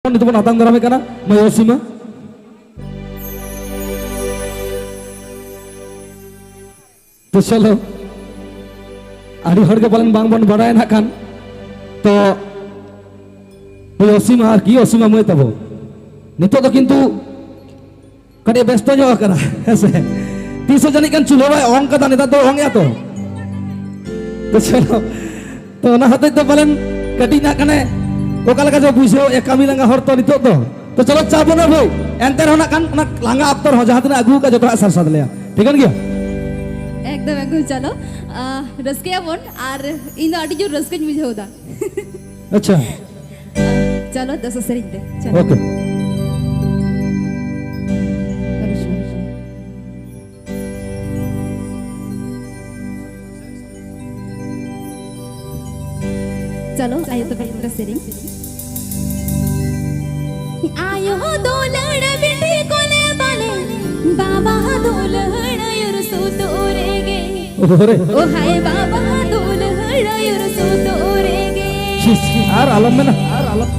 नित बन आतांग दारामे कना माय असीमा तो चलो आड़ी हर के पालन बांग बन बड़ाय ना खान तो असीमा और की असीमा मय तबो नितो तो किंतु कड़े व्यस्त जो करा ऐसे तीसो जनी कन चुलो भाई ओंग कदा नेता तो ओंग या तो चलो तो ना हते तो पालन कटी ना कने ओकाल का जो बुझो एक कामी लंगा हर तो नितो तो चलो चाबो ना भाई एंतर होना कान ना लंगा अक्तर हो जहां तना अगु का जो असर साथ लिया ठीक है क्या एकदम एकदम चलो रस्के बोन और इन आड़ी जो रस्के मुझे होता अच्छा चलो 10 सरी दे चलो ओके चलो आयो तो पहले सरी आयो दो लड़ बिटी कोले बाले बाबा दो लड़ युरसो तोरेगे ओ हाय बाबा दो लड़ युरसो तोरेगे यार आलम में ना यार आलम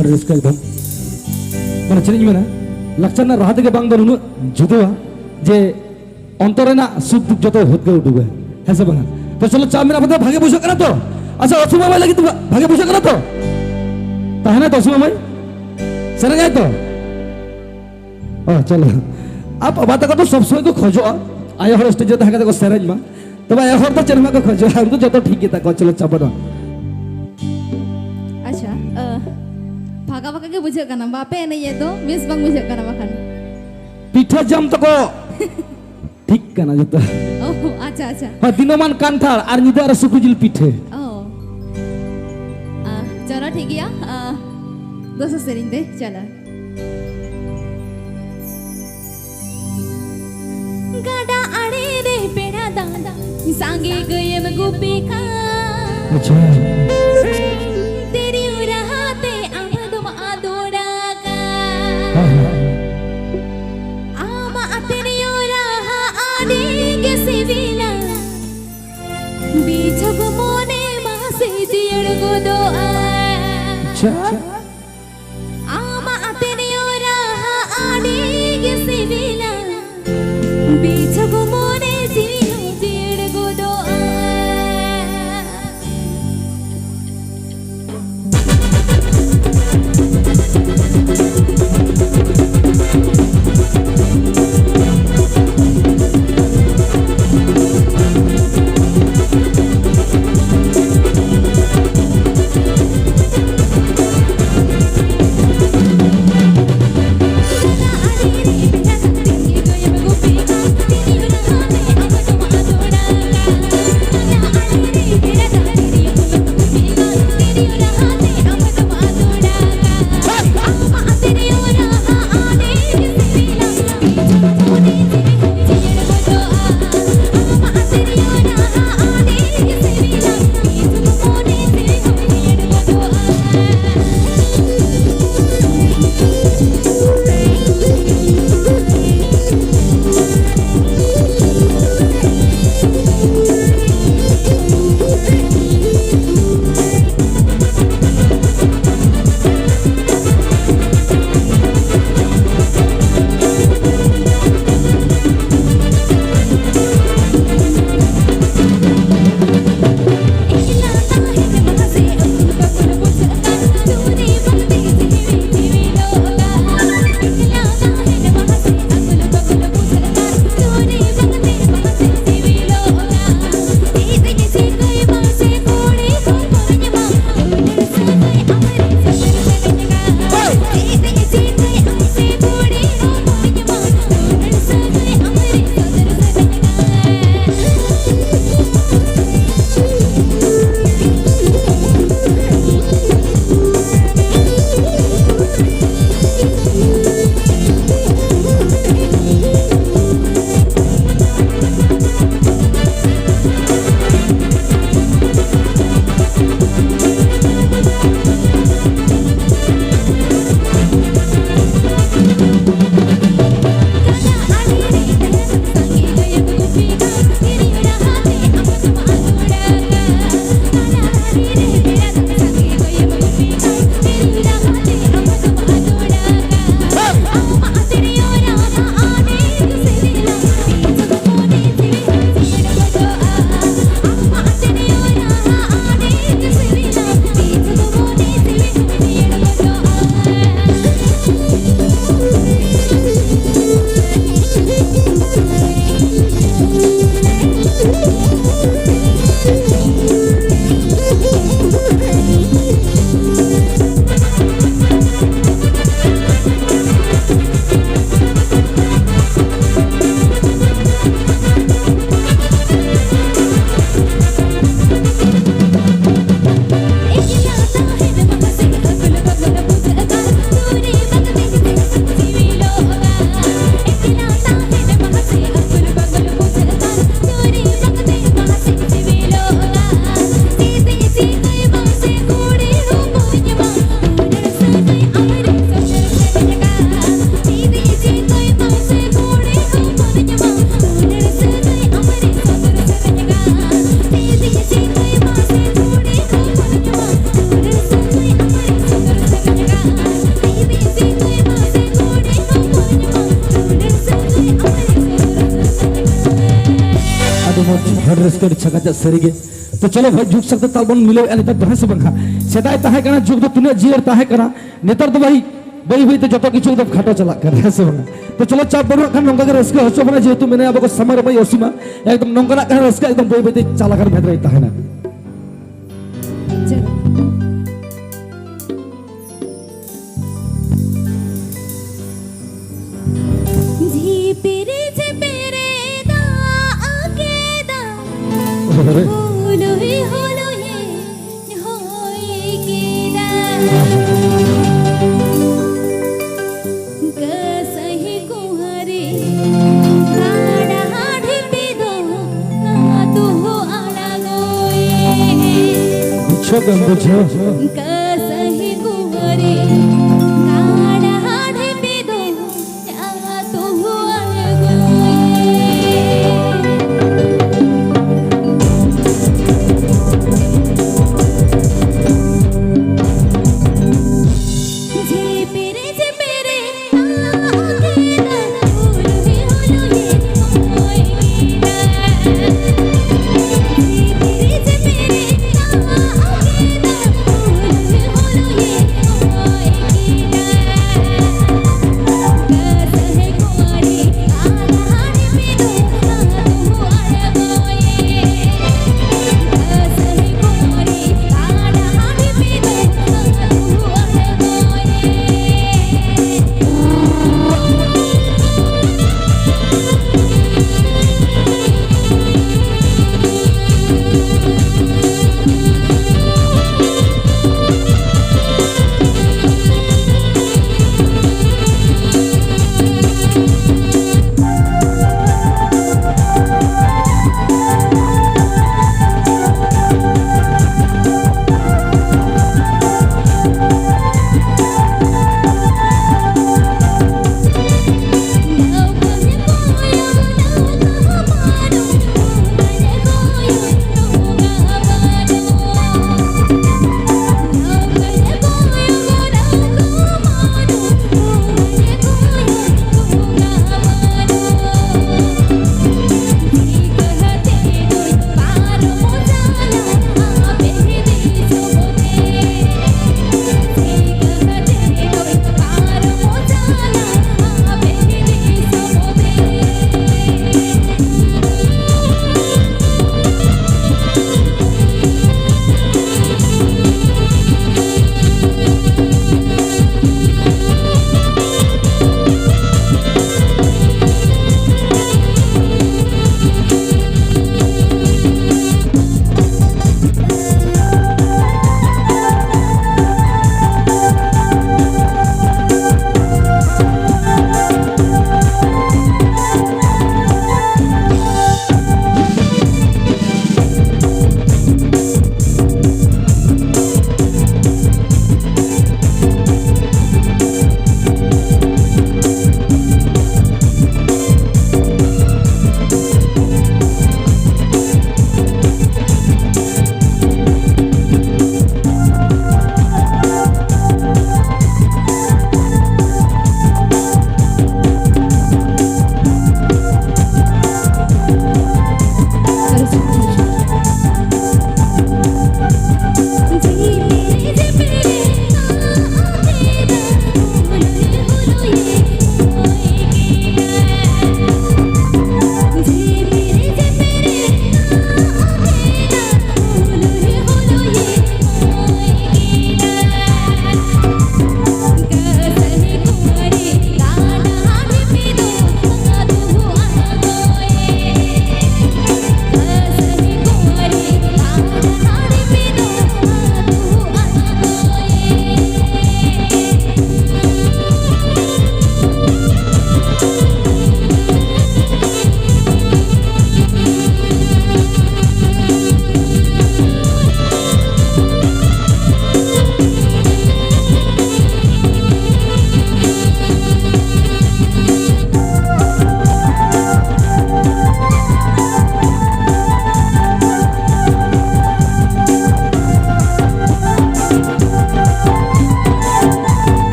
रस्का एकदम मैं चेन मेना लक्चर राह के बांग नु जुदुआ जे अंतरेना सुख दुख जो होते उठुगे है से बांगा तो चलो चा मेरा पता भागे बुझो करा तो अच्छा असीमा भाई लगी तो भागे बुझो करा तो ताहना तो असीमा भाई सर गए तो चलो आप बात को सब समय को खोजो आया हर स्टेज तक को सेरेज मा तो आया हर तो चरमा को खोजो हम तो जो ठीक है चलो चाबो अच्छा Baka ke bujak kana bape ene ye to mis bang bujak kana bakan. পিঠা জাম তো ঠিক কানা যত Oh, acha. হ্যাঁ দিনমান কান্ঠাল আর নিদে আর সুকুজিল পিঠে Oh. Chalo ठीक ya. Dosa sering deh, chalo. Gada ade de peda dada sange gayem gupika. আচ্ছা तेरी उराते आमदम आदोड़ा का आमा तेरी उराहा आने के सिविला बीच को मोने मासे जियड़ को दो আচ্ছা आमा तेरी उराहा आने के सिविला बीच को मोने जियड़ को दो रस्कर छका सरीगे तो चलो भाई जुग सकते तालबन मिले नेतर दहे से बंगा सेदाय ताहे कना जुग तो तिना जियर ताहे कना नेतर तो भाई बई बई तो जतो किछु एकदम खाटो चला कर है से बंगा तो चलो चाप बनो खान नंगा के रस्के हसो बना जेतु मेने अब को समर भाई ओसीमा एकदम नंगा का रस्का एकदम बई बई चला कर भेद रही ताहे ना रे হলো হলো হয়ে গেলা कसही कुहरे गाड़ा ढिपी दो तू आला गोए বুঝছো গান বুঝছো कसही कुहरे गाड़ा ढिपी दो तू आला गोए झेपेरे आगे ना हलो हलो ये होए गीला झेपेरे आगे ना हलो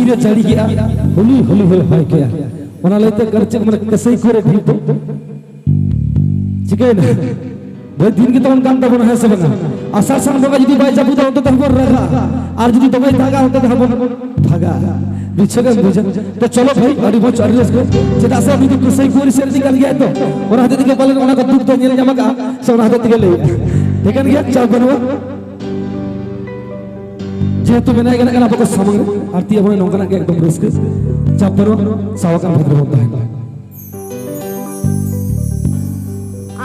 ᱛᱤᱨᱮ ᱡᱟᱹᱲᱤ ᱠᱮᱜᱼᱟ ᱦᱩᱞᱩ ᱦᱩᱞᱩ ᱦᱚᱭ ᱠᱮᱜᱼᱟ ᱚᱱᱟ ᱞᱟᱹᱭᱛᱮ ᱠᱟᱨᱪᱮ ᱢᱟᱱᱮ ᱠᱟᱥᱟই করে ঢিল তো চিকেন ভাই দিন কি তখন কাম তাবো না হ্যাঁ সে বাঙা আষাঢ় সান বঙ্গা যদি বাই যাবো তো তখন রাগা আর যদি তোমায় দাগা হতে হবো ভাগা বিচ্ছেকে বুঝে তো চলো ভাই আড়ি বছ আড়ি লেস যেটা আছে আমি তো কসাই করে সের দিকে গিয়ে তো ওর হাতে দিকে বলেন ওনা দুধ তো নিয়ে জামাকা সে ওর হাতে দিকে লই দেখেন গিয়া চা বানাবো যেহেতু বেনাই গেলে কেন আপনাকে সামনে আরতি এবং নৌকা নাকি একদম রিস্কে চাপ করো সাওয়াকান ভদ্র বলতে হয়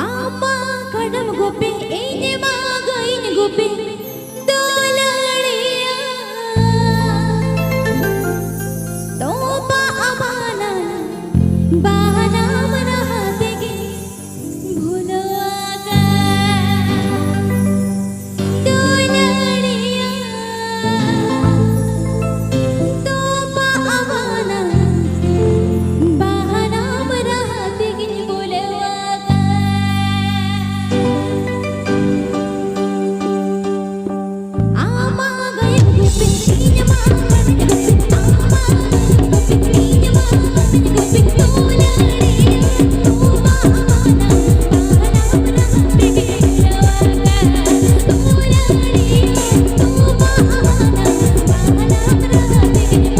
আমা কদম গোপে এইনে মা গাইন গোপে দোলড়িয়া তোবা আমানা বাহানা মনা হাতে গে ভুলওয়াকা দোলড়িয়া তোবা আমানা বাহানা মনা হাতে গে ভুলওয়াকা আমা গাইন গোপে এইনে মা গাইন গোপে আমা গোপে এইনে মা গাইন গোপে দোলড়িয়া তোবা আমানা বাহানা মনা হাতে গে ভুলওয়াকা দোলড়িয়া তোবা আমানা বাহানা মনা হাতে গে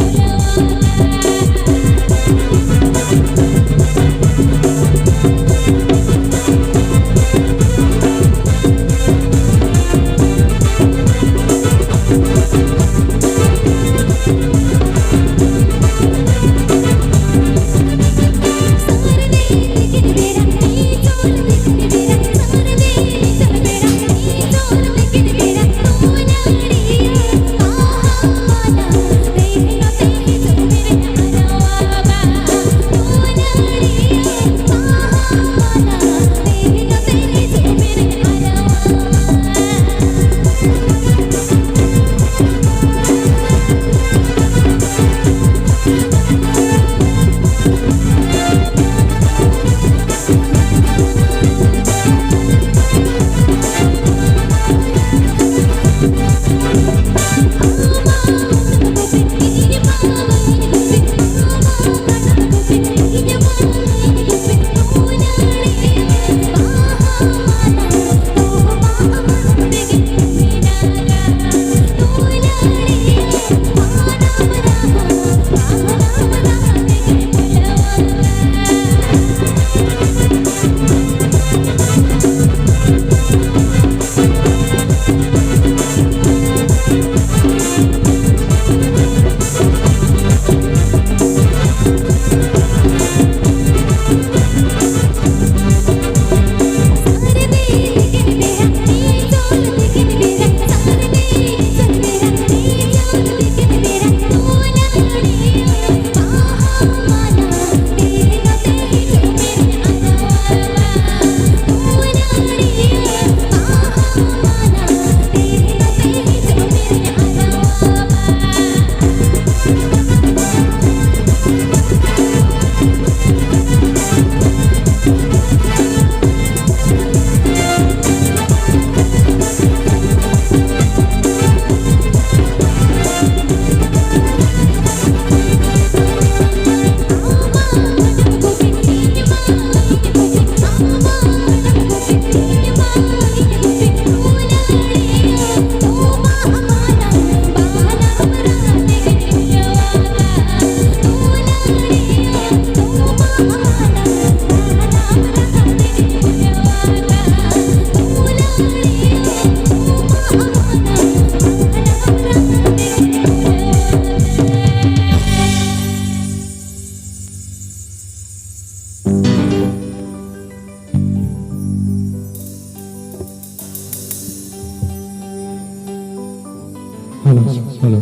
हेलो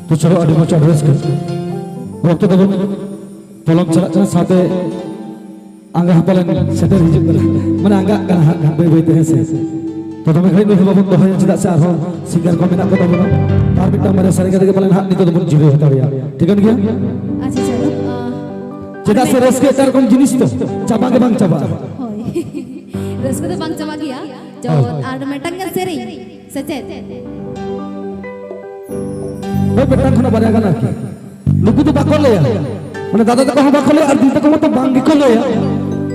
तो चलो अड़ी मच एड्रेस कर वक्त तो तलम चला साथे आंगा हपलन सेटर हिजुग कर माने आंगा kan हाबे बेते हेसे तो तमे खै नु बाबू तो है चदा से आरो सिंगर को मेना को तो तार बिटा मारे सारे के पालन हाथ नितो तो जिरो हता गया ठीक है गया अच्छा चलो चदा से रस के तार कोन जिनिस तो चाबा के बांग चाबा होय रस को तो बांग चाबा गया जो आर मेटंग सेरी सचेत वो बेटा खना बारे गाना की नुकु तो बाको लया माने दादा तक हम बाको लया और दी तक मत बांग को लया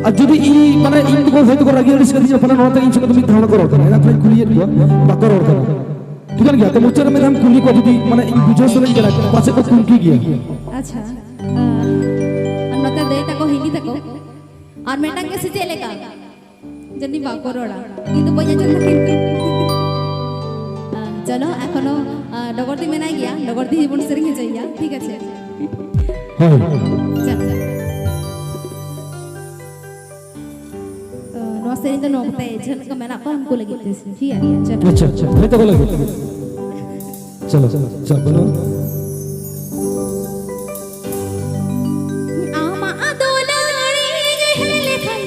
और যদি ই মানে ইন তো হয়তো করে রাগি রিস্ক দিয়ে ফলা নতে ইন সঙ্গে তুমি ধারণা করো না এটা আপনি খুলিয়ে দিও বাকর ওর করো ঠিক আছে তো মুচের মধ্যে हम খুলি को যদি মানে ই বুঝো শুনে গেলা পাশে को कुंकी गया अच्छा अन्नता दे तको हिंदी तको और मेटा के सिचे लेका जनी बाकरोड़ा কিন্তু বইয়া চল কিন্তু চলো এখনো ডগরদি মেনাই গিয়া ডগরদি জীবন সেরিং হয়ে যাইয়া ঠিক আছে হয় চল नो सेरिंग तो नोकते जन को मैंने आपको हमको लगी थी ठीक है चलो अच्छा अच्छा मैं तो बोला चलो चल बोलो आमा दोलाड़ी गहले खन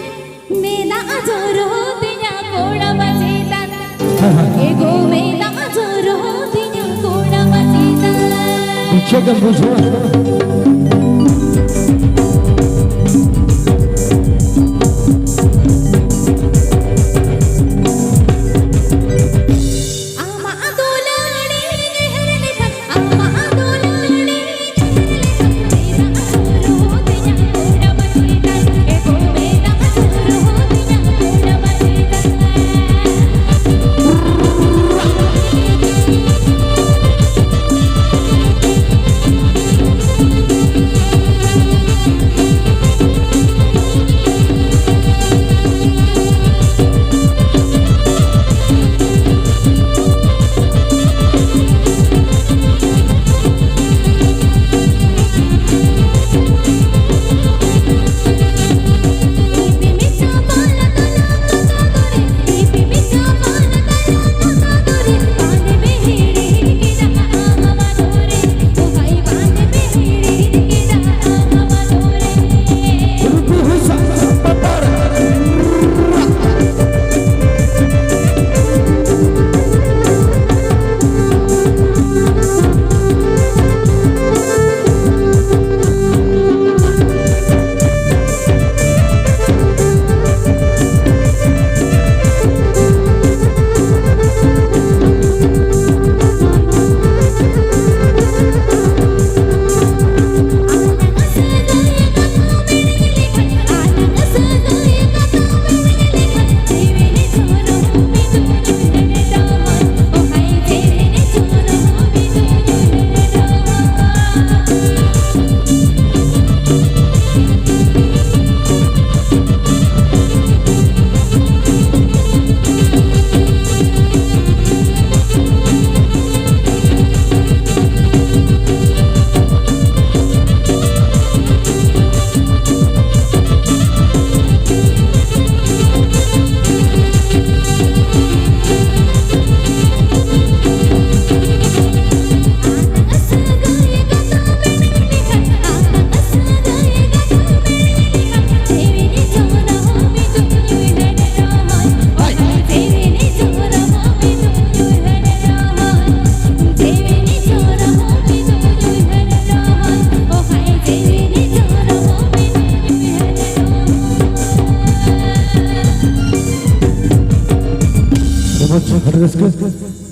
मेला जोरो तिया कोड़ा बजेता एगो मेला जोरो तिया कोड़ा बजेता पीछे का बुझो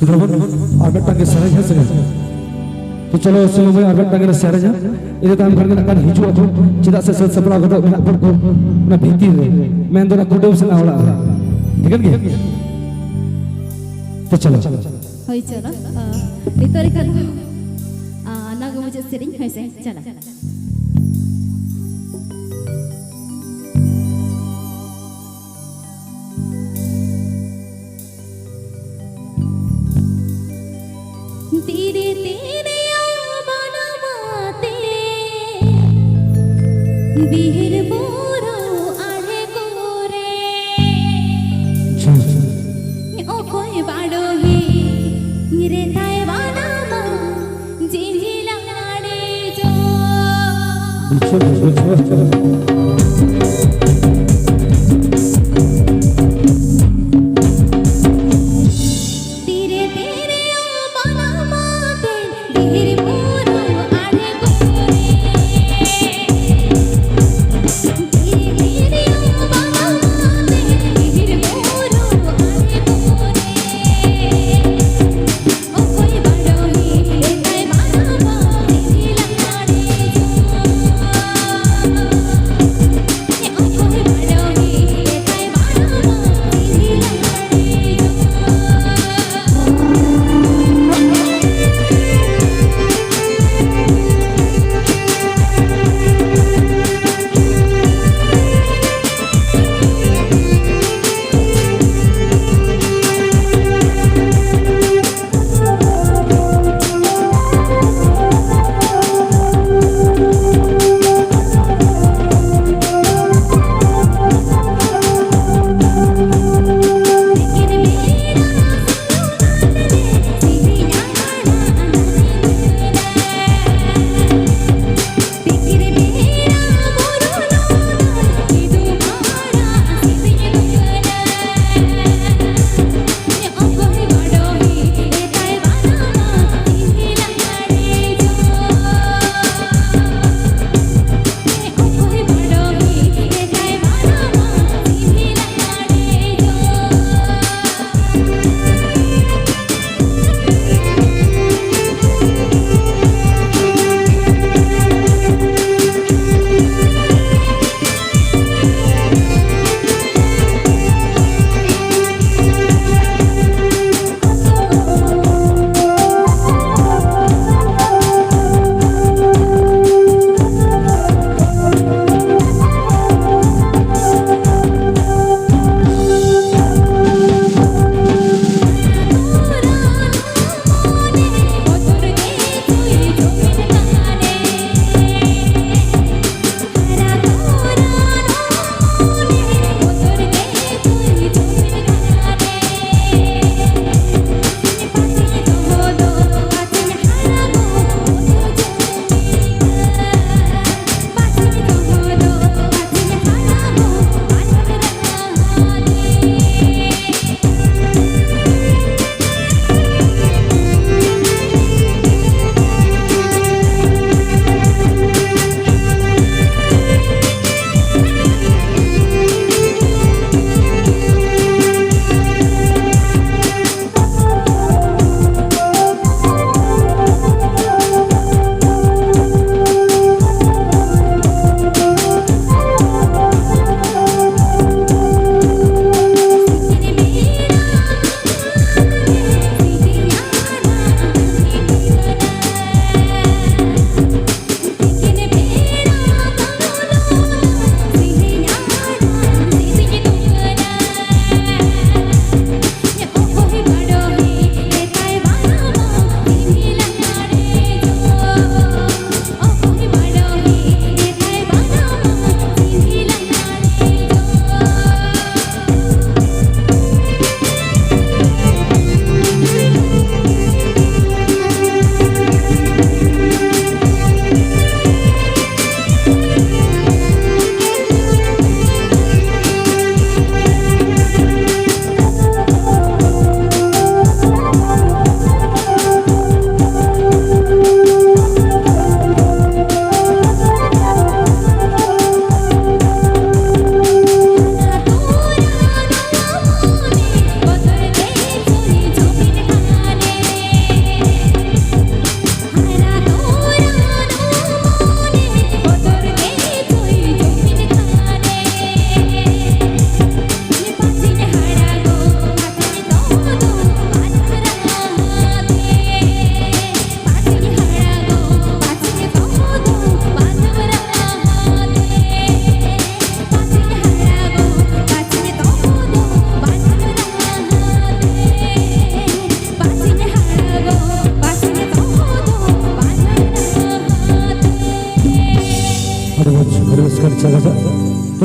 तो आर्बेट टांगे सारे जा सके तो चलो सुनो भाई आर्बेट टांगे सारे जा इधर काम करके ना कर हिजू अथो चिदा से सत सपड़ा गतो ना पर को ना भीती रे मैं तो ना कुडे से ना होला ठीक है तो चलो होई चलो इतरे कर ना गो मुझे सेटिंग होई से चला तेरे तेरे आबाना माते बिहर बोरो आढ़े कोरे ओ कोई बाड़ो ही रे ताए वाला मा जिंजी लाड़े जो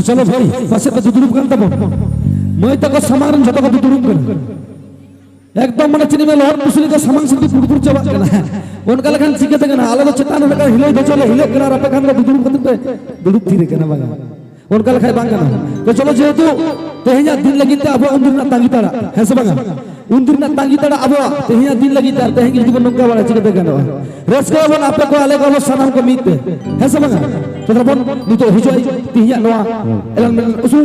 चलो भाई पासे पे दुदुरुम kan tabo मैं तक समारन जतो को दुदुरुम kan एकदम मन चिनी में लोहर पुसली का समांग से पुरपुर चबा कना उनका लखन चिकते कना आलो चट्टान लगा हिलो दो चले हिलो कना रपे kan दुदुरुम कते दुदुरुम थीरे कना बागा उनका लखाय बांग कना तो चलो जेतु तेहnya दिन लगी ते अब उंदिरना तांगी ताड़ा है से बागा उंदिरना तांगी ताड़ा अब तेहnya दिन लगी ते तेहnya जुदी नोंका वाला चिकते कना रसको बन आपे को आले को सनम को मीते है से बागा तो बन नितो हिजोई तेहnya नोआ एलन